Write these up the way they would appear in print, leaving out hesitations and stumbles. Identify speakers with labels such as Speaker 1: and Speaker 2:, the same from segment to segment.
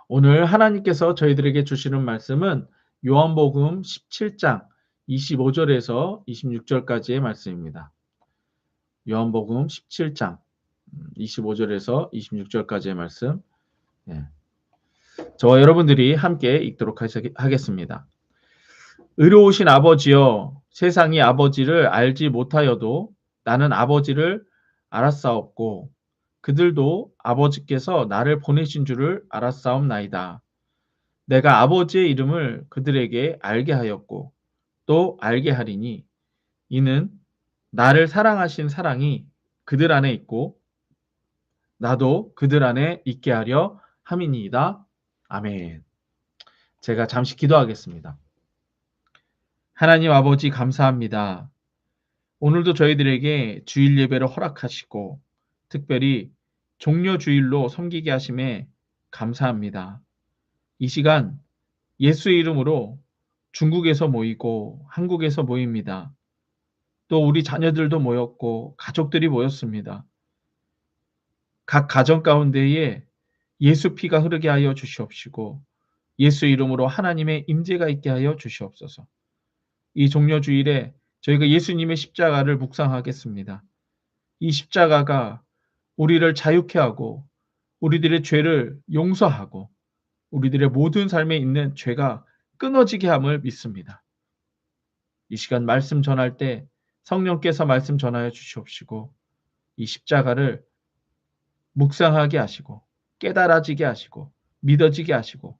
Speaker 1: 오늘 하나님께서 저희들에게 주시는 말씀은 요한복음 17장 25절에서 26절까지의 말씀입니다. 요한복음 17장 25절에서 26절까지의 말씀. 저와 여러분들이 함께 읽도록 하겠습니다. 의로우신 아버지여, 세상이 아버지를 알지 못하여도 나는 아버지를 알았사옵고 그들도 아버지께서 나를 보내신 줄을 알았사옵나이다. 내가 아버지의 이름을 그들에게 알게 하였고 또 알게 하리니 이는 나를 사랑하신 사랑이 그들 안에 있고 나도 그들 안에 있게 하려 함이니이다. 아멘. 제가 잠시 기도하겠습니다. 하나님 아버지 감사합니다. 오늘도 저희들에게 주일 예배를 허락하시고 특별히 종려 주일로 섬기게 하심에 감사합니다. 이 시간 예수의 이름으로 중국에서 모이고 한국에서 모입니다. 또 우리 자녀들도 모였고 가족들이 모였습니다. 각 가정 가운데에 예수 피가 흐르게 하여 주시옵시고 예수 이름으로 하나님의 임재가 있게 하여 주시옵소서. 이 종려주일에 저희가 예수님의 십자가를 묵상하겠습니다. 이 십자가가 우리를 자유케 하고 우리들의 죄를 용서하고 우리들의 모든 삶에 있는 죄가 끊어지게 함을 믿습니다. 이 시간 말씀 전할 때 성령께서 말씀 전하여 주시옵시고 이 십자가를 묵상하게 하시고 깨달아지게 하시고 믿어지게 하시고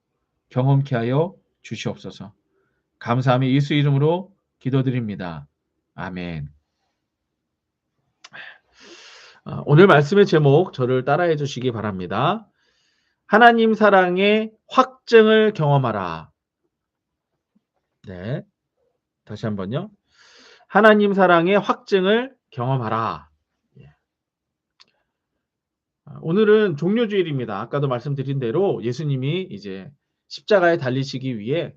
Speaker 1: 경험케 하여 주시옵소서. 감사함이 예수 이름으로 기도드립니다. 아멘. 오늘 말씀의 제목 저를 따라해 주시기 바랍니다. 하나님 사랑의 확증을 경험하라. 네, 다시 한번요. 하나님 사랑의 확증을 경험하라. 오늘은 종려주일입니다. 아까도 말씀드린 대로 예수님이 이제 십자가에 달리시기 위해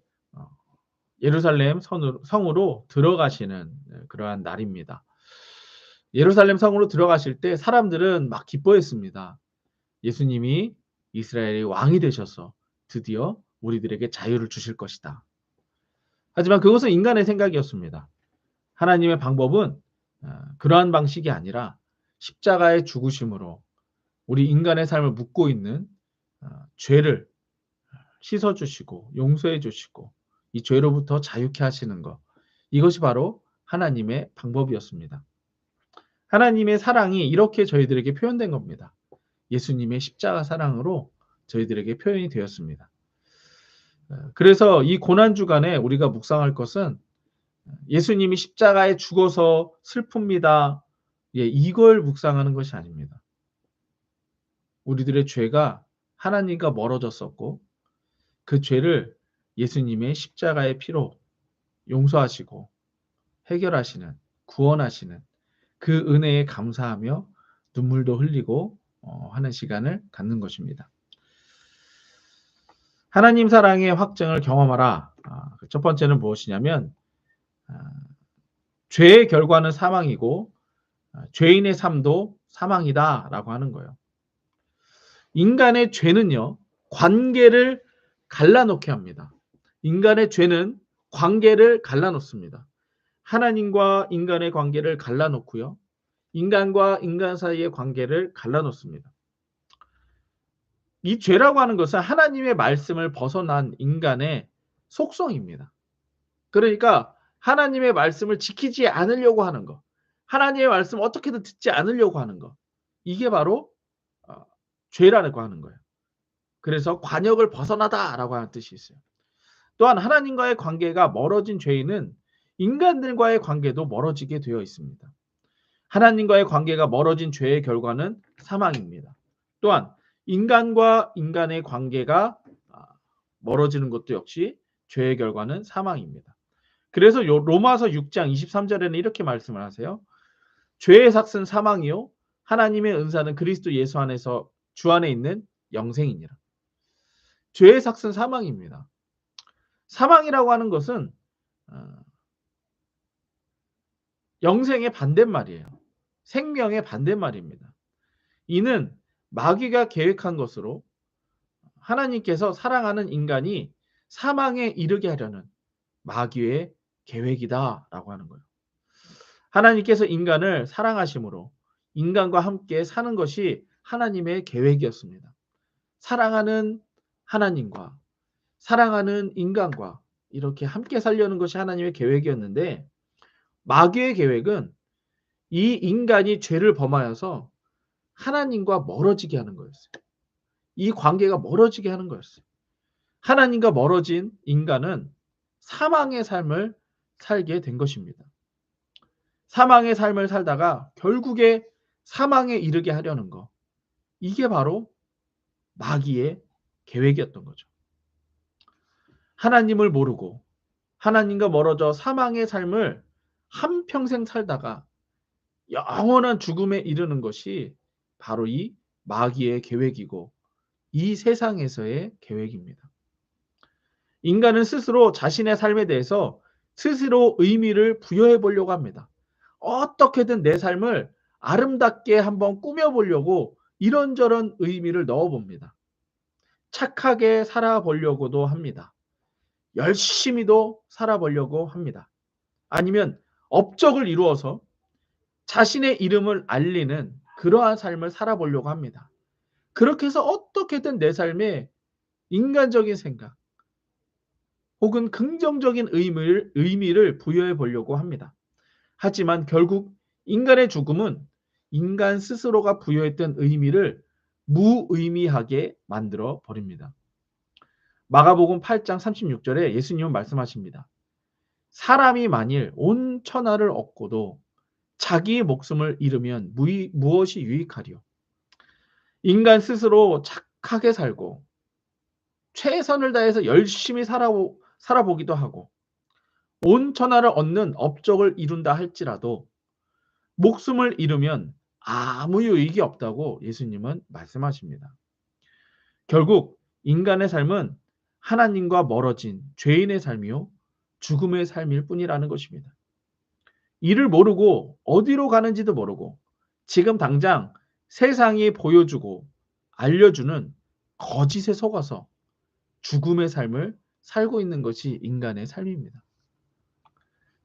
Speaker 1: 예루살렘 성으로 들어가시는 그러한 날입니다. 예루살렘 성으로 들어가실 때 사람들은 막 기뻐했습니다. 예수님이 이스라엘의 왕이 되셔서 드디어 우리들에게 자유를 주실 것이다. 하지만 그것은 인간의 생각이었습니다. 하나님의 방법은 그러한 방식이 아니라 십자가의 죽으심으로 우리 인간의 삶을 묻고 있는 죄를 씻어주시고 용서해 주시고 이 죄로부터 자유케 하시는 것, 이것이 바로 하나님의 방법이었습니다. 하나님의 사랑이 이렇게 저희들에게 표현된 겁니다. 예수님의 십자가 사랑으로 저희들에게 표현이 되었습니다. 그래서 이 고난주간에 우리가 묵상할 것은 예수님이 십자가에 죽어서 슬픕니다. 이걸 묵상하는 것이 아닙니다. 우리들의 죄가 하나님과 멀어졌었고 그 죄를 예수님의 십자가의 피로 용서하시고 해결하시는, 구원하시는 그 은혜에 감사하며 눈물도 흘리고 하는 시간을 갖는 것입니다. 하나님 사랑의 확증을 경험하라. 첫 번째는 무엇이냐면 죄의 결과는 사망이고 죄인의 삶도 사망이다라고 하는 거예요. 인간의 죄는요, 관계를 갈라놓게 합니다. 인간의 죄는 관계를 갈라놓습니다. 하나님과 인간의 관계를 갈라놓고요. 인간과 인간 사이의 관계를 갈라놓습니다. 이 죄라고 하는 것은 하나님의 말씀을 벗어난 인간의 속성입니다. 그러니까 하나님의 말씀을 지키지 않으려고 하는 것, 하나님의 말씀을 어떻게든 듣지 않으려고 하는 것, 이게 바로 죄라고 하는 거예요. 그래서 관역을 벗어나다라고 하는 뜻이 있어요. 또한 하나님과의 관계가 멀어진 죄인은 인간들과의 관계도 멀어지게 되어 있습니다. 하나님과의 관계가 멀어진 죄의 결과는 사망입니다. 또한 인간과 인간의 관계가 멀어지는 것도 역시 죄의 결과는 사망입니다. 그래서 로마서 6장 23절에는 이렇게 말씀을 하세요. 죄의 삭은 사망이요 하나님의 은사는 그리스도 예수 안에서 주 안에 있는 영생이니라. 죄의 삭은 사망입니다. 사망이라고 하는 것은 영생의 반대말이에요. 생명의 반대말입니다. 이는 마귀가 계획한 것으로 하나님께서 사랑하는 인간이 사망에 이르게 하려는 마귀의 계획이다라고 하는 거예요. 하나님께서 인간을 사랑하심으로 인간과 함께 사는 것이 하나님의 계획이었습니다. 사랑하는 하나님과 사랑하는 인간과 이렇게 함께 살려는 것이 하나님의 계획이었는데 마귀의 계획은 이 인간이 죄를 범하여서 하나님과 멀어지게 하는 거였어요. 이 관계가 멀어지게 하는 거였어요. 하나님과 멀어진 인간은 사망의 삶을 살게 된 것입니다. 사망의 삶을 살다가 결국에 사망에 이르게 하려는 거. 이게 바로 마귀의 계획이었던 거죠. 하나님을 모르고 하나님과 멀어져 사망의 삶을 한평생 살다가 영원한 죽음에 이르는 것이 바로 이 마귀의 계획이고 이 세상에서의 계획입니다. 인간은 스스로 자신의 삶에 대해서 스스로 의미를 부여해 보려고 합니다. 어떻게든 내 삶을 아름답게 한번 꾸며 보려고 이런저런 의미를 넣어 봅니다. 착하게 살아보려고도 합니다. 열심히도 살아보려고 합니다. 아니면 업적을 이루어서 자신의 이름을 알리는 그러한 삶을 살아보려고 합니다. 그렇게 해서 어떻게든 내 삶에 인간적인 생각 혹은 긍정적인 의미를 부여해 보려고 합니다. 하지만 결국 인간의 죽음은 인간 스스로가 부여했던 의미를 무의미하게 만들어 버립니다. 마가복음 8장 36절에 예수님은 말씀하십니다. 사람이 만일 온 천하를 얻고도 자기의 목숨을 잃으면 무엇이 유익하리요? 인간 스스로 착하게 살고 최선을 다해서 열심히 살아보기도 하고 온 천하를 얻는 업적을 이룬다 할지라도 목숨을 잃으면 아무 유익이 없다고 예수님은 말씀하십니다. 결국 인간의 삶은 하나님과 멀어진 죄인의 삶이요 죽음의 삶일 뿐이라는 것입니다. 이를 모르고 어디로 가는지도 모르고 지금 당장 세상이 보여주고 알려주는 거짓에 속아서 죽음의 삶을 살고 있는 것이 인간의 삶입니다.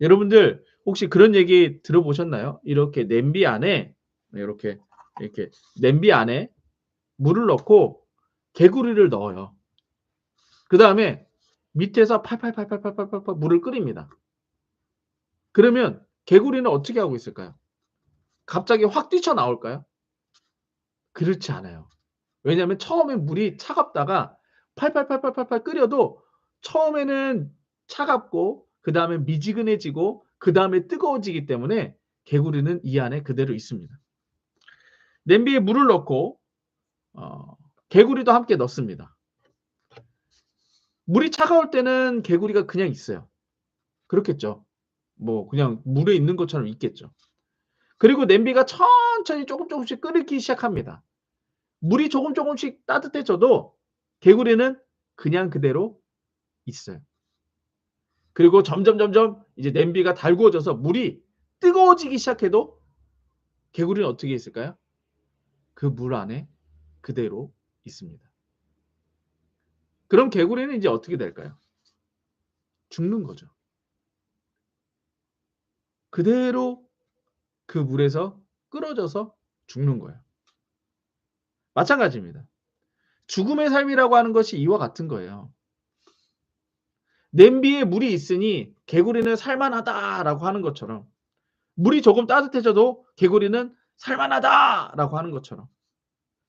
Speaker 1: 여러분들 혹시 그런 얘기 들어보셨나요? 이렇게 냄비 안에 이렇게 냄비 안에 물을 넣고 개구리를 넣어요. 그다음에 밑에서 팔팔팔팔팔팔팔 물을 끓입니다. 그러면 개구리는 어떻게 하고 있을까요? 갑자기 확 뛰쳐나올까요? 그렇지 않아요. 왜냐하면 처음에 물이 차갑다가 팔팔팔팔팔 끓여도 처음에는 차갑고 그다음에 미지근해지고 그다음에 뜨거워지기 때문에 개구리는 이 안에 그대로 있습니다. 냄비에 물을 넣고 개구리도 함께 넣습니다. 물이 차가울 때는 개구리가 그냥 있어요. 그렇겠죠. 뭐 그냥 물에 있는 것처럼 있겠죠. 그리고 냄비가 천천히 조금씩 끓기 시작합니다. 물이 조금씩 따뜻해져도 개구리는 그냥 그대로 있어요. 그리고 점점 이제 냄비가 달구어져서 물이 뜨거워지기 시작해도 개구리는 어떻게 있을까요? 그 물 안에 그대로 있습니다. 그럼 개구리는 이제 어떻게 될까요? 죽는 거죠. 그대로 그 물에서 끓어져서 죽는 거예요. 마찬가지입니다. 죽음의 삶이라고 하는 것이 이와 같은 거예요. 냄비에 물이 있으니 개구리는 살만하다라고 하는 것처럼 물이 조금 따뜻해져도 개구리는 살만하다라고 하는 것처럼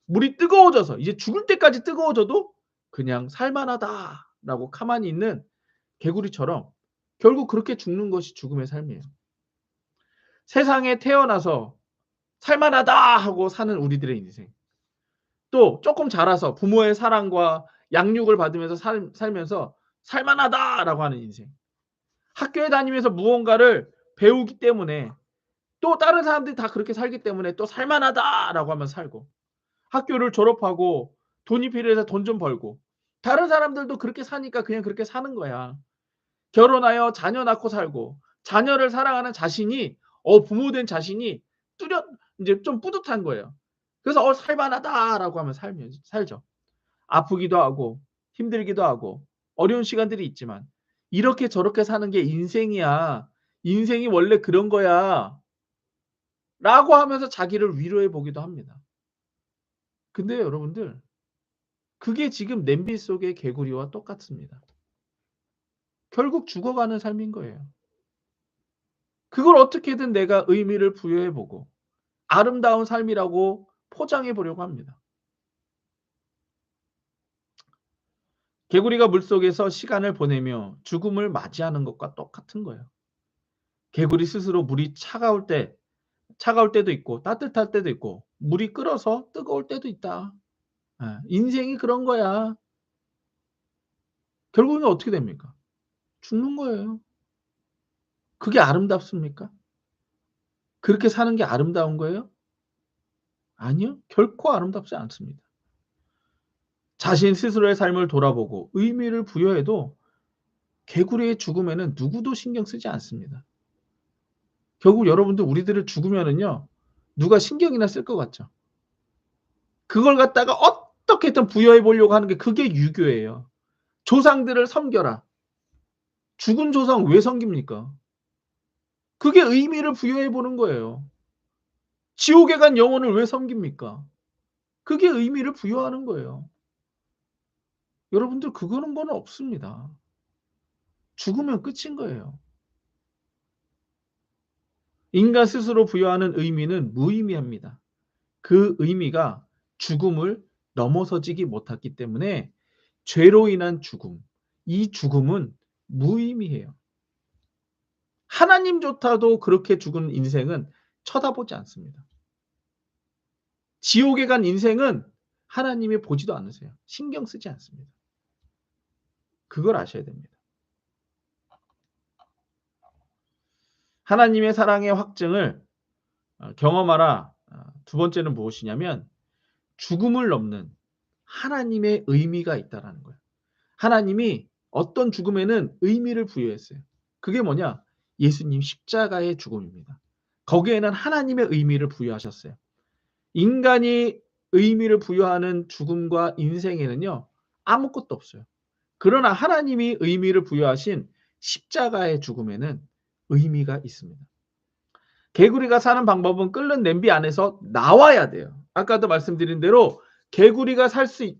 Speaker 1: 물이 뜨거워져서 이제 죽을 때까지 뜨거워져도 그냥 살만하다라고 가만히 있는 개구리처럼 결국 그렇게 죽는 것이 죽음의 삶이에요. 세상에 태어나서 살만하다 하고 사는 우리들의 인생. 또 조금 자라서 부모의 사랑과 양육을 받으면서 살면서 살만하다라고 하는 인생. 학교에 다니면서 무언가를 배우기 때문에 또 다른 사람들이 다 그렇게 살기 때문에 또 살만하다라고 하면서 살고 학교를 졸업하고 돈이 필요해서 돈 좀 벌고 다른 사람들도 그렇게 사니까 그냥 그렇게 사는 거야. 결혼하여 자녀 낳고 살고 자녀를 사랑하는 자신이 부모 된 자신이 뚜렷 이제 좀 뿌듯한 거예요. 그래서 살만하다라고 하면 살죠. 아프기도 하고 힘들기도 하고 어려운 시간들이 있지만 이렇게 저렇게 사는 게 인생이야. 인생이 원래 그런 거야. 라고 하면서 자기를 위로해 보기도 합니다. 근데 여러분들 그게 지금 냄비 속의 개구리와 똑같습니다. 결국 죽어가는 삶인 거예요. 그걸 어떻게든 내가 의미를 부여해 보고 아름다운 삶이라고 포장해 보려고 합니다. 개구리가 물속에서 시간을 보내며 죽음을 맞이하는 것과 똑같은 거예요. 개구리 스스로 물이 차가울 때도 있고 따뜻할 때도 있고 물이 끓어서 뜨거울 때도 있다. 예. 인생이 그런 거야. 결국은 어떻게 됩니까? 죽는 거예요. 그게 아름답습니까? 그렇게 사는 게 아름다운 거예요? 아니요. 결코 아름답지 않습니다. 자신 스스로의 삶을 돌아보고 의미를 부여해도 개구리의 죽음에는 누구도 신경 쓰지 않습니다. 결국 여러분들 우리들을 죽으면은요. 누가 신경이나 쓸 것 같죠? 그걸 갖다가 어떻게든 부여해 보려고 하는 게 그게 유교예요. 조상들을 섬겨라. 죽은 조상 왜 섬깁니까? 그게 의미를 부여해 보는 거예요. 지옥에 간 영혼을 왜 섬깁니까? 그게 의미를 부여하는 거예요. 여러분들 그거는 거는 없습니다. 죽으면 끝인 거예요. 인간 스스로 부여하는 의미는 무의미합니다. 그 의미가 죽음을 넘어서지기 못했기 때문에 죄로 인한 죽음, 이 죽음은 무의미해요. 하나님조차도 그렇게 죽은 인생은 쳐다보지 않습니다. 지옥에 간 인생은 하나님이 보지도 않으세요. 신경 쓰지 않습니다. 그걸 아셔야 됩니다. 하나님의 사랑의 확증을 경험하라. 두 번째는 무엇이냐면 죽음을 넘는 하나님의 의미가 있다라는 거예요. 하나님이 어떤 죽음에는 의미를 부여했어요. 그게 뭐냐? 예수님 십자가의 죽음입니다. 거기에는 하나님의 의미를 부여하셨어요. 인간이 의미를 부여하는 죽음과 인생에는요. 아무것도 없어요. 그러나 하나님이 의미를 부여하신 십자가의 죽음에는 의미가 있습니다. 개구리가 사는 방법은 끓는 냄비 안에서 나와야 돼요. 아까도 말씀드린 대로 개구리가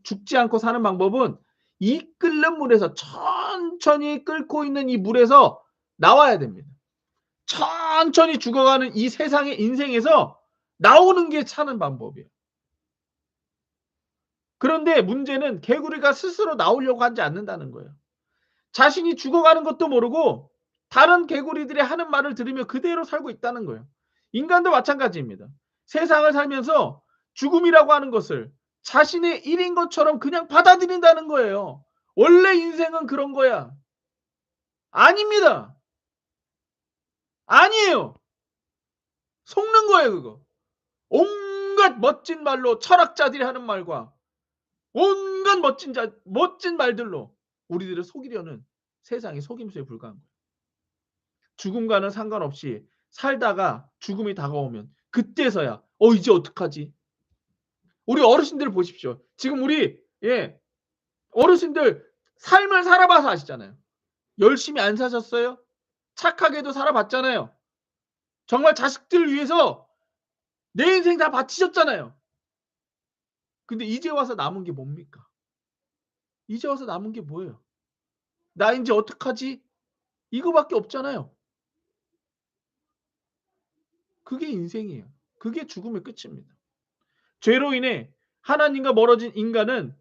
Speaker 1: 죽지 않고 사는 방법은 이 끓는 물에서 천천히 끓고 있는 이 물에서 나와야 됩니다. 천천히 죽어가는 이 세상의 인생에서 나오는 게 사는 방법이에요. 그런데 문제는 개구리가 스스로 나오려고 하지 않는다는 거예요. 자신이 죽어가는 것도 모르고 다른 개구리들이 하는 말을 들으며 그대로 살고 있다는 거예요. 인간도 마찬가지입니다. 세상을 살면서 죽음이라고 하는 것을 자신의 일인 것처럼 그냥 받아들인다는 거예요. 원래 인생은 그런 거야. 아닙니다. 아니에요. 속는 거예요, 그거. 온갖 멋진 말로 철학자들이 하는 말과 온갖 멋진 말들로 우리들을 속이려는 세상의 속임수에 불과한 거예요. 죽음과는 상관없이 살다가 죽음이 다가오면 그때서야 이제 어떡하지? 우리 어르신들 보십시오. 지금 우리 어르신들 삶을 살아봐서 아시잖아요. 열심히 안 사셨어요? 착하게도 살아봤잖아요. 정말 자식들 위해서 내 인생 다 바치셨잖아요. 근데 이제 와서 남은 게 뭡니까? 이제 와서 남은 게 뭐예요? '나 인제 어떡하지?' 이거밖에 없잖아요. 그게 인생이에요. 그게 죽음의 끝입니다. 죄로 인해 하나님과 멀어진 인간은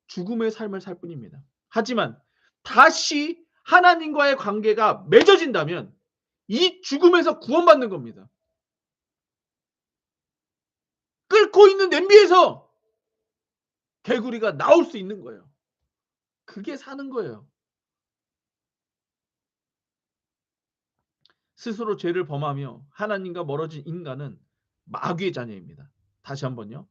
Speaker 1: 죽음의 삶을 살 뿐입니다. 하지만 다시 하나님과의 관계가 맺어진다면 이 죽음에서 구원받는 겁니다. 끓고 있는 냄비에서 개구리가 나올 수 있는 거예요. 그게 사는 거예요. 스스로 죄를 범하며 하나님과 멀어진 인간은 마귀의 자녀입니다. 다시 한번요.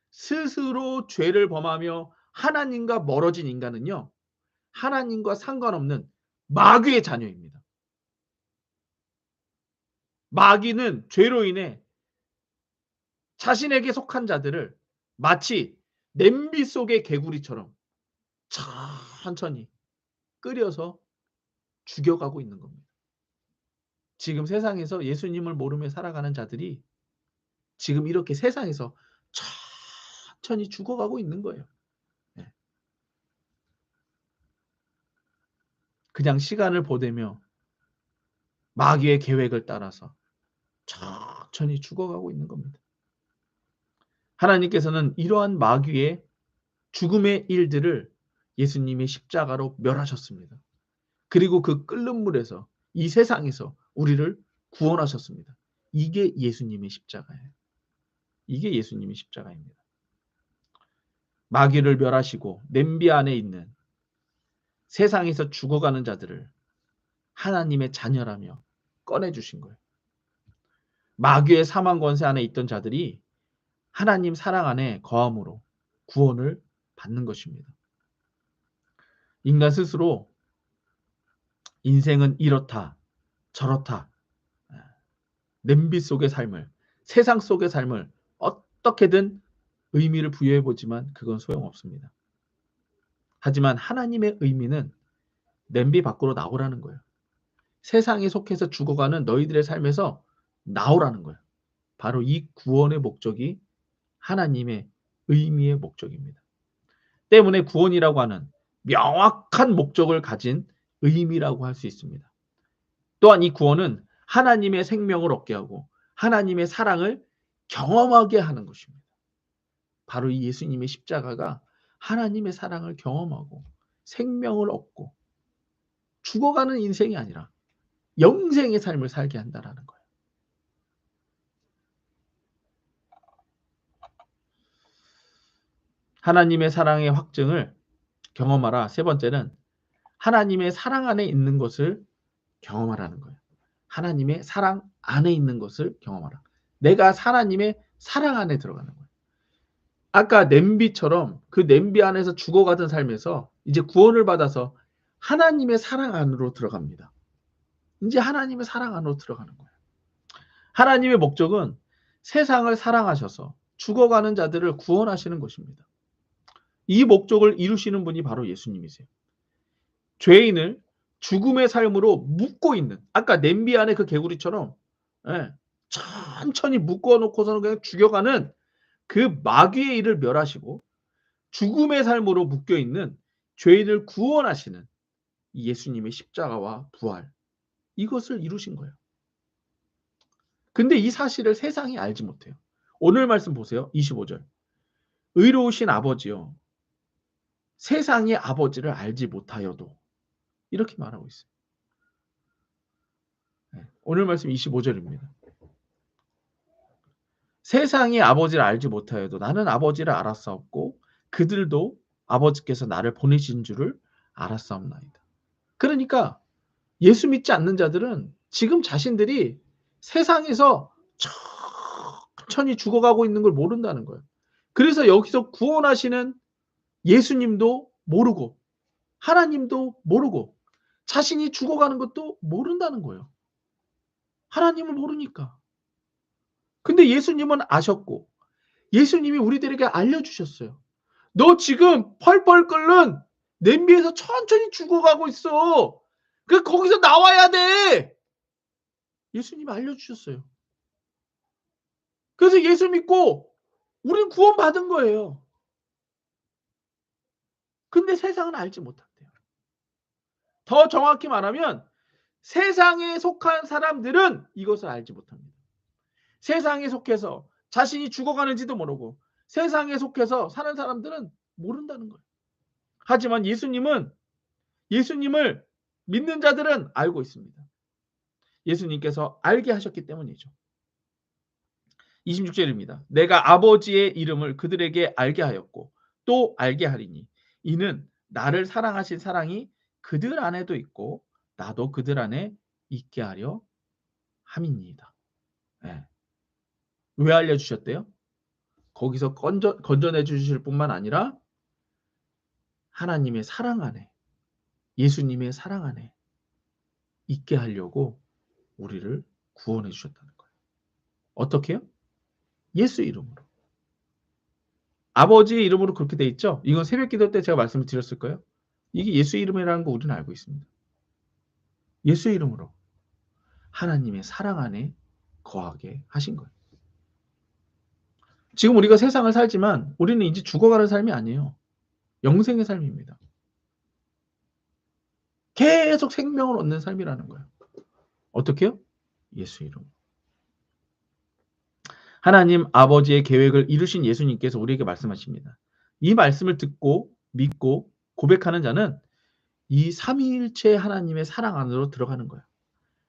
Speaker 1: 스스로 죄를 범하며 하나님과 멀어진 인간은요. 하나님과 상관없는 마귀의 자녀입니다. 마귀는 죄로 인해 자신에게 속한 자들을 마치 냄비 속의 개구리처럼 천천히 끓여서 죽여가고 있는 겁니다. 지금 세상에서 예수님을 모르며 살아가는 자들이 지금 이렇게 세상에서 천천히 죽어가고 있는 거예요. 예. 그냥 시간을 보내며 마귀의 계획을 따라서 천천히 죽어가고 있는 겁니다. 하나님께서는 이러한 마귀의 죽음의 일들을 예수님이 십자가로 멸하셨습니다. 그리고 그 끓는 물에서 이 세상에서 우리를 구원하셨습니다. 이게 예수님의 십자가예요. 이게 예수님의 십자가입니다. 마귀를 멸하시고 냄비 안에 있는 세상에서 죽어가는 자들을 하나님의 자녀라며 꺼내주신 거예요. 마귀의 사망 권세 안에 있던 자들이 하나님 사랑 안에 거함으로 구원을 받는 것입니다. 인간 스스로 인생은 이렇다 저렇다 냄비 속의 삶을 세상 속의 삶을 어떻게든 의미를 부여해 보지만 그건 소용없습니다. 하지만 하나님의 의미는 냄비 밖으로 나오라는 거예요. 세상에 속해서 죽어가는 너희들의 삶에서 나오라는 거예요. 바로 이 구원의 목적이 하나님의 의미의 목적입니다. 때문에 구원이라고 하는 명확한 목적을 가진 의미라고 할 수 있습니다. 또한 이 구원은 하나님의 생명을 얻게 하고 하나님의 사랑을 경험하게 하는 것입니다. 바로 이 예수님의 십자가가 하나님의 사랑을 경험하고 생명을 얻고 죽어가는 인생이 아니라 영생의 삶을 살게 한다라는 거예요. 하나님의 사랑의 확증을 경험하라. 세 번째는 하나님의 사랑 안에 있는 것을 경험하라는 거예요. 하나님의 사랑 안에 있는 것을 경험하라. 내가 하나님의 사랑 안에 들어가는 거예요. 아까 냄비처럼 그 냄비 안에서 죽어가던 삶에서 이제 구원을 받아서 하나님의 사랑 안으로 들어갑니다. 이제 하나님의 사랑 안으로 들어가는 거예요. 하나님의 목적은 세상을 사랑하셔서 죽어가는 자들을 구원하시는 것입니다. 이 목적을 이루시는 분이 바로 예수님이세요. 죄인을 죽음의 삶으로 묶고 있는 아까 냄비 안에 그 개구리처럼 천천히 묶어놓고서는 그냥 죽여가는 그 마귀의 일을 멸하시고 죽음의 삶으로 묶여있는 죄인을 구원하시는 예수님의 십자가와 부활 이것을 이루신 거예요. 근데 이 사실을 세상이 알지 못해요. 오늘 말씀 보세요. 25절. 의로우신 아버지요. 세상의 아버지를 알지 못하여도 이렇게 말하고 있어요. 오늘 말씀 25절입니다. 세상이 아버지를 알지 못하여도 나는 아버지를 알았사옵고 그들도 아버지께서 나를 보내신 줄을 알았사옵나이다. 그러니까 예수 믿지 않는 자들은 지금 자신들이 세상에서 천천히 죽어가고 있는 걸 모른다는 거예요. 그래서 여기서 구원하시는 예수님도 모르고 하나님도 모르고 자신이 죽어가는 것도 모른다는 거예요. 하나님을 모르니까. 근데 예수님은 아셨고 예수님이 우리들에게 알려주셨어요. 너 지금 펄펄 끓는 냄비에서 천천히 죽어가고 있어. 그 거기서 나와야 돼. 예수님이 알려주셨어요. 그래서 예수 믿고 우리는 구원받은 거예요. 근데 세상은 알지 못한대요. 더 정확히 말하면 세상에 속한 사람들은 이것을 알지 못합니다. 세상에 속해서 자신이 죽어가는지도 모르고 세상에 속해서 사는 사람들은 모른다는 거예요. 하지만 예수님을 믿는 자들은 알고 있습니다. 예수님께서 알게 하셨기 때문이죠. 26절입니다. 내가 아버지의 이름을 그들에게 알게 하였고 또 알게 하리니 이는 나를 사랑하신 사랑이 그들 안에도 있고 나도 그들 안에 있게 하려 함이니이다. 네. 왜 알려주셨대요? 거기서 건져내 주실 뿐만 아니라 하나님의 사랑 안에 예수님의 사랑 안에 있게 하려고 우리를 구원해 주셨다는 거예요. 어떻게요? 예수 이름으로. 아버지의 이름으로 그렇게 돼 있죠? 이건 새벽기도 때 제가 말씀을 드렸을 거예요. 이게 예수의 이름이라는 거 우리는 알고 있습니다. 예수의 이름으로 하나님의 사랑 안에 거하게 하신 거예요. 지금 우리가 세상을 살지만 우리는 이제 죽어가는 삶이 아니에요. 영생의 삶입니다. 계속 생명을 얻는 삶이라는 거예요. 어떻게요? 예수 이름. 하나님 아버지의 계획을 이루신 예수님께서 우리에게 말씀하십니다. 이 말씀을 듣고 믿고 고백하는 자는 이 삼위일체 하나님의 사랑 안으로 들어가는 거예요.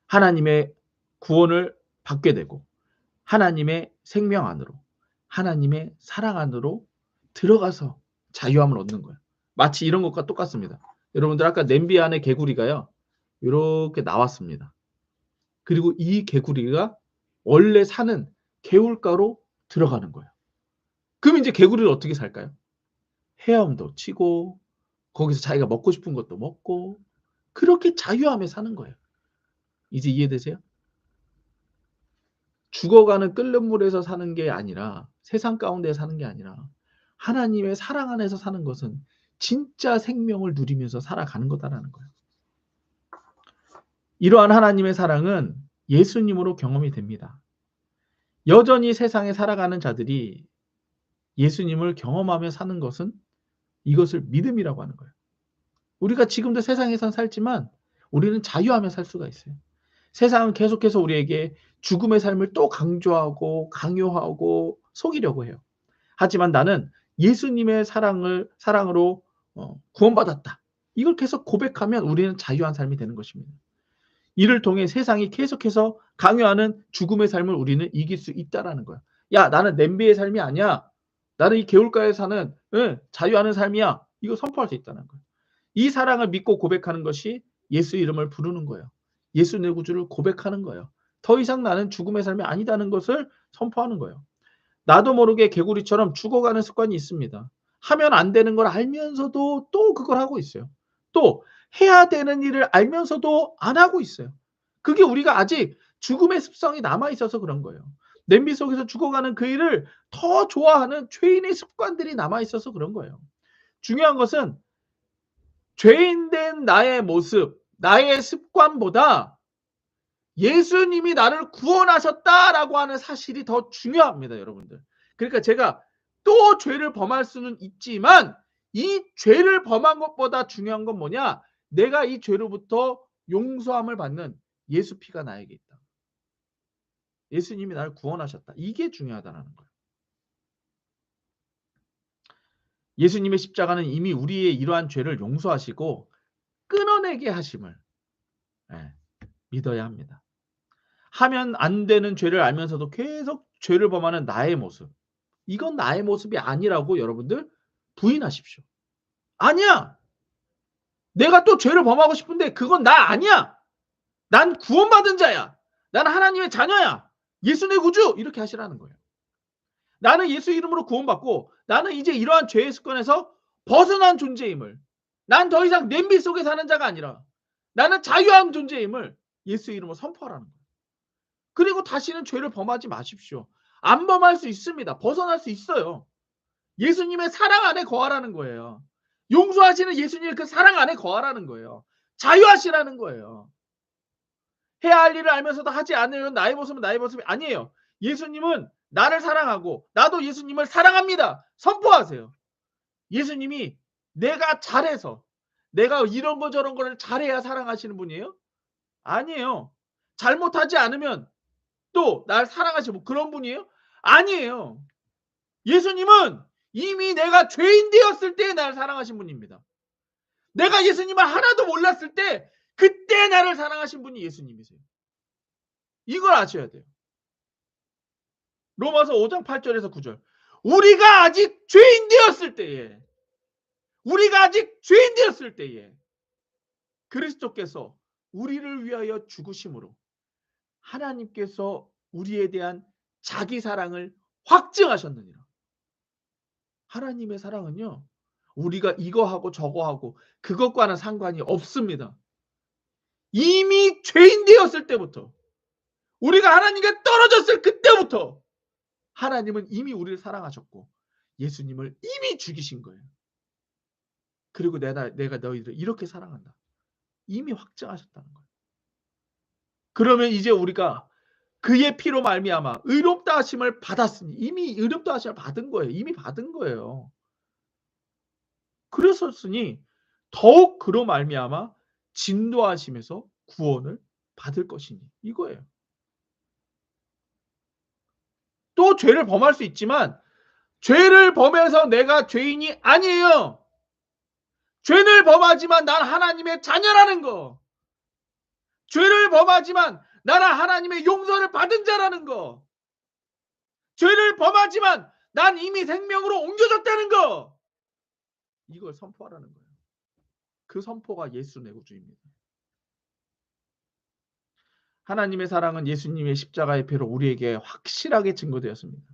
Speaker 1: 하나님의 구원을 받게 되고 하나님의 생명 안으로 하나님의 사랑 안으로 들어가서 자유함을 얻는 거예요. 마치 이런 것과 똑같습니다. 여러분들 아까 냄비 안에 개구리가요. 이렇게 나왔습니다. 그리고 이 개구리가 원래 사는 개울가로 들어가는 거예요. 그럼 이제 개구리를 어떻게 살까요? 헤엄도 치고 거기서 자기가 먹고 싶은 것도 먹고 그렇게 자유함에 사는 거예요. 이제 이해되세요? 죽어가는 끓는 물에서 사는 게 아니라 세상 가운데 사는 게 아니라 하나님의 사랑 안에서 사는 것은 진짜 생명을 누리면서 살아가는 거다라는 거예요. 이러한 하나님의 사랑은 예수님으로 경험이 됩니다. 여전히 세상에 살아가는 자들이 예수님을 경험하며 사는 것은 이것을 믿음이라고 하는 거예요. 우리가 지금도 세상에선 살지만 우리는 자유하며 살 수가 있어요. 세상은 계속해서 우리에게 죽음의 삶을 또 강조하고 강요하고 속이려고 해요. 하지만 나는 예수님의 사랑으로 구원받았다. 이걸 계속 고백하면 우리는 자유한 삶이 되는 것입니다. 이를 통해 세상이 계속해서 강요하는 죽음의 삶을 우리는 이길 수 있다라는 거야. 야, 나는 냄비의 삶이 아니야. 나는 이 개울가에 사는 자유하는 삶이야. 이거 선포할 수 있다는 거예요. 이 사랑을 믿고 고백하는 것이 예수 이름을 부르는 거예요. 예수 내 구주를 고백하는 거예요. 더 이상 나는 죽음의 삶이 아니다는 것을 선포하는 거예요. 나도 모르게 개구리처럼 죽어가는 습관이 있습니다. 하면 안 되는 걸 알면서도 또 그걸 하고 있어요. 또 해야 되는 일을 알면서도 안 하고 있어요. 그게 우리가 아직 죽음의 습성이 남아 있어서 그런 거예요. 냄비 속에서 죽어가는 그 일을 더 좋아하는 죄인의 습관들이 남아 있어서 그런 거예요. 중요한 것은 죄인된 나의 모습, 나의 습관보다 예수님이 나를 구원하셨다라고 하는 사실이 더 중요합니다, 여러분들. 그러니까 제가 또 죄를 범할 수는 있지만 이 죄를 범한 것보다 중요한 건 뭐냐? 내가 이 죄로부터 용서함을 받는 예수 피가 나에게 있다. 예수님이 나를 구원하셨다. 이게 중요하다는 거예요. 예수님의 십자가는 이미 우리의 이러한 죄를 용서하시고 끊어내게 하심을 믿어야 합니다. 하면 안 되는 죄를 알면서도 계속 죄를 범하는 나의 모습. 이건 나의 모습이 아니라고 여러분들 부인하십시오. 아니야. 내가 또 죄를 범하고 싶은데 그건 나 아니야. 난 구원받은 자야. 나는 하나님의 자녀야. 예수 내 구주. 이렇게 하시라는 거예요. 나는 예수 이름으로 구원받고 나는 이제 이러한 죄의 습관에서 벗어난 존재임을 난 더 이상 냄비 속에 사는 자가 아니라 나는 자유한 존재임을 예수 이름으로 선포하라는 거예요. 그리고 다시는 죄를 범하지 마십시오. 안 범할 수 있습니다. 벗어날 수 있어요. 예수님의 사랑 안에 거하라는 거예요. 용서하시는 예수님의 그 사랑 안에 거하라는 거예요. 자유하시라는 거예요. 해야 할 일을 알면서도 하지 않으면 나의 모습은 나의 모습이 아니에요. 예수님은 나를 사랑하고 나도 예수님을 사랑합니다. 선포하세요. 예수님이 내가 잘해서 내가 이런 거 저런 거를 잘해야 사랑하시는 분이에요? 아니에요. 잘못하지 않으면 또 날 사랑하시고 그런 분이에요? 아니에요. 예수님은 이미 내가 죄인 되었을 때 나를 사랑하신 분입니다. 내가 예수님을 하나도 몰랐을 때 그때 나를 사랑하신 분이 예수님이세요. 이걸 아셔야 돼요. 로마서 5장 8절에서 9절. 우리가 아직 죄인 되었을 때에 그리스도께서 우리를 위하여 죽으심으로 하나님께서 우리에 대한 자기 사랑을 확증하셨느니라. 하나님의 사랑은요. 우리가 이거하고 저거하고 그것과는 상관이 없습니다. 이미 죄인 되었을 때부터 우리가 하나님께 떨어졌을 그때부터 하나님은 이미 우리를 사랑하셨고 예수님을 이미 죽이신 거예요. 그리고 내가 너희를 이렇게 사랑한다. 이미 확증하셨다는 거예요. 그러면 이제 우리가 그의 피로 말미암아 의롭다 하심을 받았으니 이미 의롭다 하심을 받은 거예요. 이미 받은 거예요. 그랬었으니 더욱 그로 말미암아 진노하심에서 구원을 받을 것이니 이거예요. 또 죄를 범할 수 있지만 죄를 범해서 내가 죄인이 아니에요. 죄를 범하지만 난 하나님의 자녀라는 거. 죄를 범하지만 나는 하나님의 용서를 받은 자라는 거. 죄를 범하지만 난 이미 생명으로 옮겨졌다는 거. 이걸 선포하라는 거예요. 그 선포가 예수 내 구주입니다. 하나님의 사랑은 예수님의 십자가의 피로 우리에게 확실하게 증거되었습니다.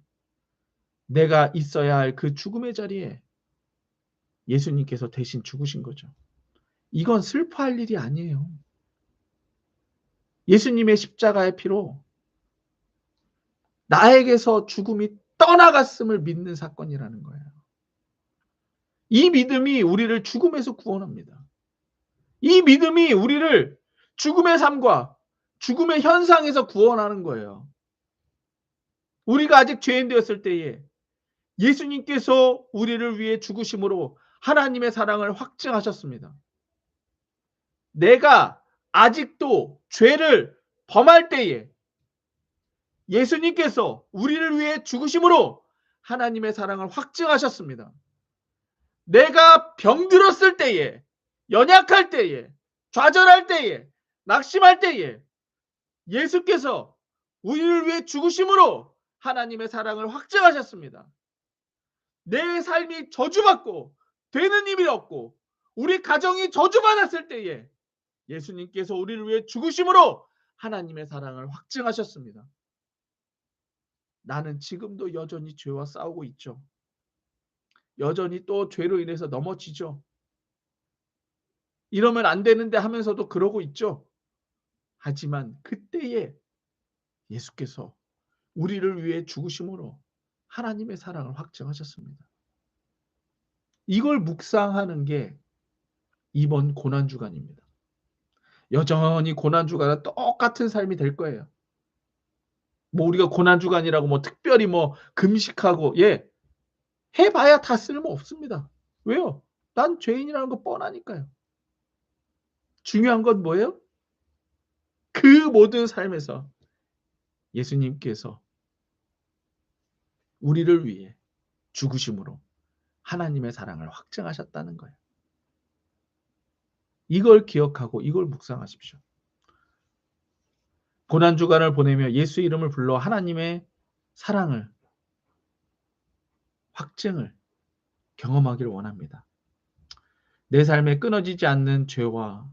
Speaker 1: 내가 있어야 할 그 죽음의 자리에 예수님께서 대신 죽으신 거죠. 이건 슬퍼할 일이 아니에요. 예수님의 십자가의 피로 나에게서 죽음이 떠나갔음을 믿는 사건이라는 거예요. 이 믿음이 우리를 죽음에서 구원합니다. 이 믿음이 우리를 죽음의 삶과 죽음의 현상에서 구원하는 거예요. 우리가 아직 죄인 되었을 때에 예수님께서 우리를 위해 죽으심으로 하나님의 사랑을 확증하셨습니다. 내가 아직도 죄를 범할 때에 예수님께서 우리를 위해 죽으심으로 하나님의 사랑을 확증하셨습니다. 내가 병들었을 때에, 연약할 때에, 좌절할 때에, 낙심할 때에 예수께서 우리를 위해 죽으심으로 하나님의 사랑을 확증하셨습니다. 내 삶이 저주받고 되는 일이 없고 우리 가정이 저주받았을 때에 예수님께서 우리를 위해 죽으심으로 하나님의 사랑을 확증하셨습니다. 나는 지금도 여전히 죄와 싸우고 있죠. 여전히 또 죄로 인해서 넘어지죠. 이러면 안 되는데 하면서도 그러고 있죠. 하지만 그때에 예수께서 우리를 위해 죽으심으로 하나님의 사랑을 확증하셨습니다. 이걸 묵상하는 게 이번 고난주간입니다. 여전히 고난주간은 똑같은 삶이 될 거예요. 뭐 우리가 고난주간이라고 뭐 특별히 뭐 금식하고 해봐야 다 쓸모 없습니다. 왜요? 난 죄인이라는 거 뻔하니까요. 중요한 건 뭐예요? 그 모든 삶에서 예수님께서 우리를 위해 죽으심으로 하나님의 사랑을 확증하셨다는 거예요. 이걸 기억하고 이걸 묵상하십시오. 고난주간을 보내며 예수 이름을 불러 하나님의 사랑을 확증을 경험하기를 원합니다. 내 삶에 끊어지지 않는 죄와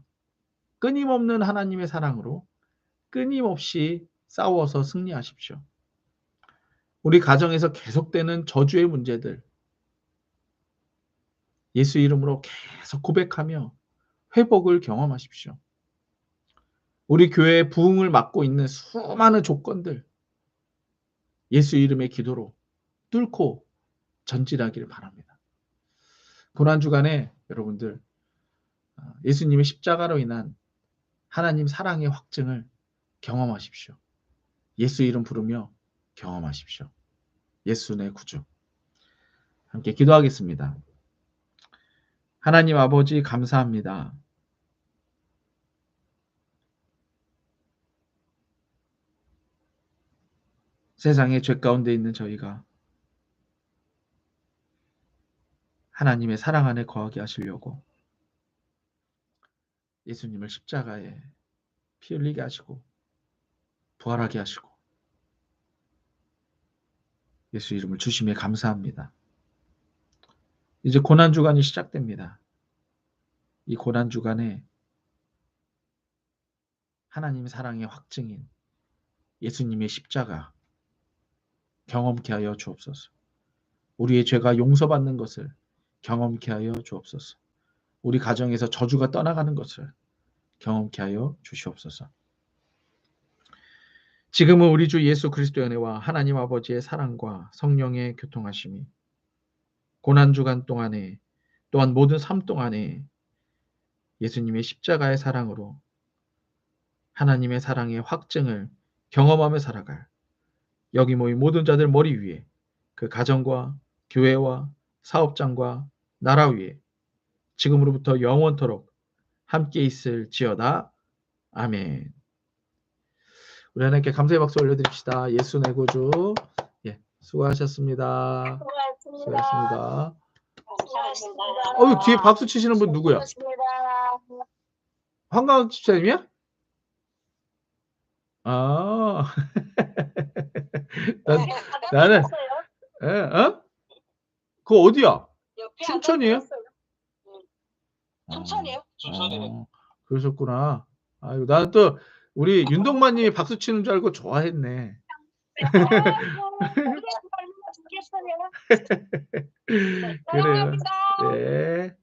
Speaker 1: 끊임없는 하나님의 사랑으로 끊임없이 싸워서 승리하십시오. 우리 가정에서 계속되는 저주의 문제들 예수 이름으로 계속 고백하며 회복을 경험하십시오. 우리 교회의 부흥을 막고 있는 수많은 조건들 예수 이름의 기도로 뚫고 전진하기를 바랍니다. 고난주간에 여러분들 예수님의 십자가로 인한 하나님 사랑의 확증을 경험하십시오. 예수 이름 부르며 경험하십시오. 예수 내 구주. 함께 기도하겠습니다. 하나님 아버지 감사합니다. 세상의 죄 가운데 있는 저희가 하나님의 사랑 안에 거하게 하시려고 예수님을 십자가에 피 흘리게 하시고 부활하게 하시고 예수 이름을 주심에 감사합니다. 이제 고난주간이 시작됩니다. 이 고난주간에 하나님의 사랑의 확증인 예수님의 십자가 경험케 하여 주옵소서. 우리의 죄가 용서받는 것을 경험케 하여 주옵소서. 우리 가정에서 저주가 떠나가는 것을 경험케 하여 주시옵소서. 지금은 우리 주 예수 그리스도의 은혜와 하나님 아버지의 사랑과 성령의 교통하심이 고난주간 동안에 또한 모든 삶 동안에 예수님의 십자가의 사랑으로 하나님의 사랑의 확증을 경험하며 살아갈 여기 모인 모든 자들 머리 위에 그 가정과 교회와 사업장과 나라 위에 지금으로부터 영원토록 함께 있을지어다. 아멘. 우리 하나님께 감사의 박수 올려드립시다. 예수 내 구주. 예, 수고하셨습니다. 수고하셨습니다.
Speaker 2: 수고하셨습니다.
Speaker 1: 뒤에 박수 치시는 분 누구야? 황가은 집사님이야? 아, 나는 그거 어디야? 춘천이에요?
Speaker 2: 춘천이요?
Speaker 1: 그러셨구나. 아유, 나는 또 우리 윤동만님이 박수 치는 줄 알고 좋아했네. 그래요.
Speaker 2: 사랑합니다.
Speaker 1: 네.